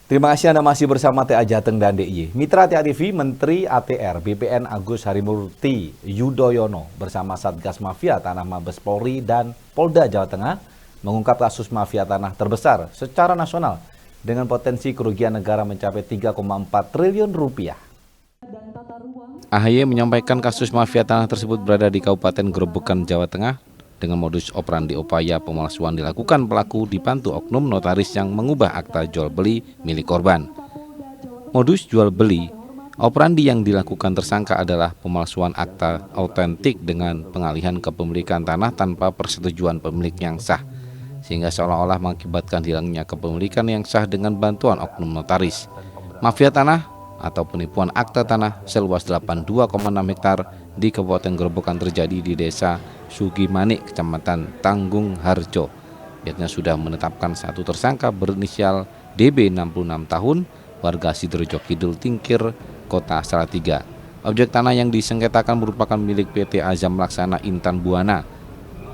Terima kasih Anda masih bersama TA Jateng dan DIY. Mitra TA TV, Menteri ATR BPN Agus Harimurti Yudhoyono bersama Satgas Mafia Tanah Mabes Polri dan Polda Jawa Tengah mengungkap kasus mafia tanah terbesar secara nasional dengan potensi kerugian negara mencapai 3,4 triliun rupiah. AHY menyampaikan kasus mafia tanah tersebut berada di Kabupaten Grobogan, Jawa Tengah. Dengan modus operandi upaya pemalsuan dilakukan pelaku dibantu oknum notaris yang mengubah akta jual beli milik korban. Modus jual beli operandi yang dilakukan tersangka adalah pemalsuan akta autentik dengan pengalihan kepemilikan tanah tanpa persetujuan pemilik yang sah, sehingga seolah-olah mengakibatkan hilangnya kepemilikan yang sah dengan bantuan oknum notaris. Mafia tanah atau penipuan akta tanah seluas 82,6 hektar di Kabupaten Grobogan terjadi di Desa Sugimanik, Kecamatan Tanggung Harjo. Pihaknya sudah menetapkan satu tersangka berinisial DB 66 tahun, warga Sidoarjo Kidul Tingkir, Kota Salatiga. Objek tanah yang disengketakan merupakan milik PT Azam Laksana Intan Buana.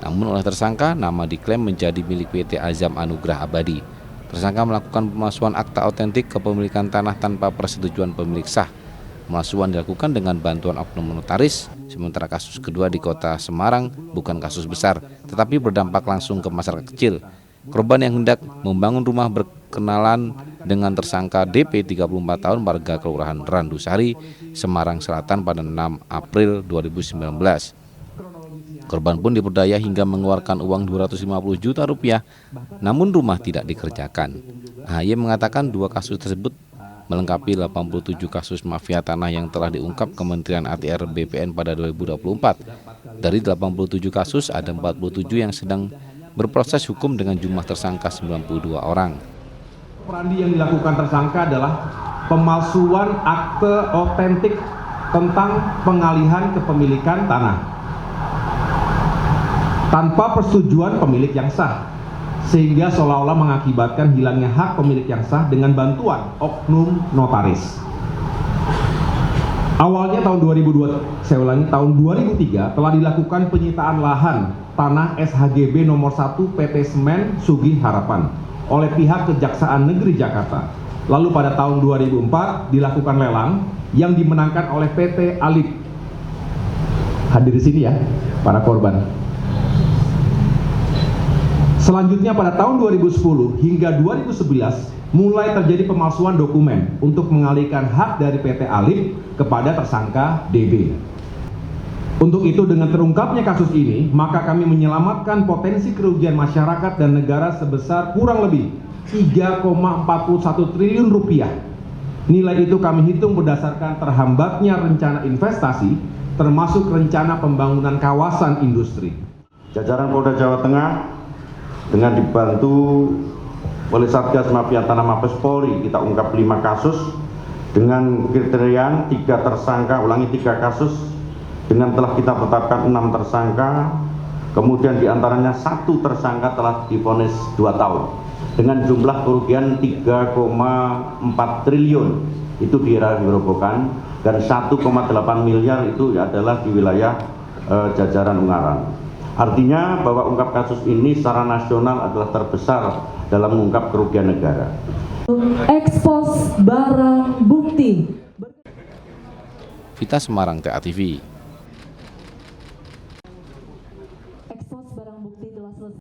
Namun oleh tersangka, nama diklaim menjadi milik PT Azam Anugrah Abadi. Tersangka melakukan pemalsuan akta autentik kepemilikan tanah tanpa persetujuan pemilik sah. Pemalsuan dilakukan dengan bantuan oknum notaris, sementara kasus kedua di Kota Semarang bukan kasus besar, tetapi berdampak langsung ke masyarakat kecil. Korban yang hendak membangun rumah berkenalan dengan tersangka DP 34 tahun warga Kelurahan Randusari, Semarang Selatan pada 6 April 2019. Korban pun diperdaya hingga mengeluarkan uang 250 juta rupiah, namun rumah tidak dikerjakan. AHY mengatakan dua kasus tersebut melengkapi 87 kasus mafia tanah yang telah diungkap Kementerian ATR BPN pada 2024. Dari 87 kasus, ada 47 yang sedang berproses hukum dengan jumlah tersangka 92 orang. Operandi yang dilakukan tersangka adalah pemalsuan akte autentik tentang pengalihan kepemilikan tanah tanpa persetujuan pemilik yang sah, sehingga seolah-olah mengakibatkan hilangnya hak pemilik yang sah dengan bantuan oknum notaris. Awalnya tahun 2003 telah dilakukan penyitaan lahan tanah SHGB nomor 1 PT Semen Sugih Harapan oleh pihak Kejaksaan Negeri Jakarta. Lalu pada tahun 2004 dilakukan lelang yang dimenangkan oleh PT Alip. Hadir di sini ya para korban. Selanjutnya pada tahun 2010 hingga 2011 mulai terjadi pemalsuan dokumen untuk mengalihkan hak dari PT Alip kepada tersangka DB. Untuk itu dengan terungkapnya kasus ini, maka kami menyelamatkan potensi kerugian masyarakat dan negara sebesar kurang lebih 3,41 triliun rupiah. Nilai itu kami hitung berdasarkan terhambatnya rencana investasi, termasuk rencana pembangunan kawasan industri. Jajaran Polda Jawa Tengah dengan dibantu oleh Satgas Mafia Tanah Mabes Polri, kita ungkap 5 kasus dengan kriteria 3 tersangka, 3 kasus dengan telah kita tetapkan 6 tersangka, kemudian diantaranya 1 tersangka telah divonis 2 tahun dengan jumlah kerugian 3,4 triliun itu di daerah Grobogan dan 1,8 miliar itu adalah di wilayah jajaran Ungaran. Artinya bahwa ungkap kasus ini secara nasional adalah terbesar dalam mengungkap kerugian negara. Ekspos barang bukti. Vita Semarang, TA TV.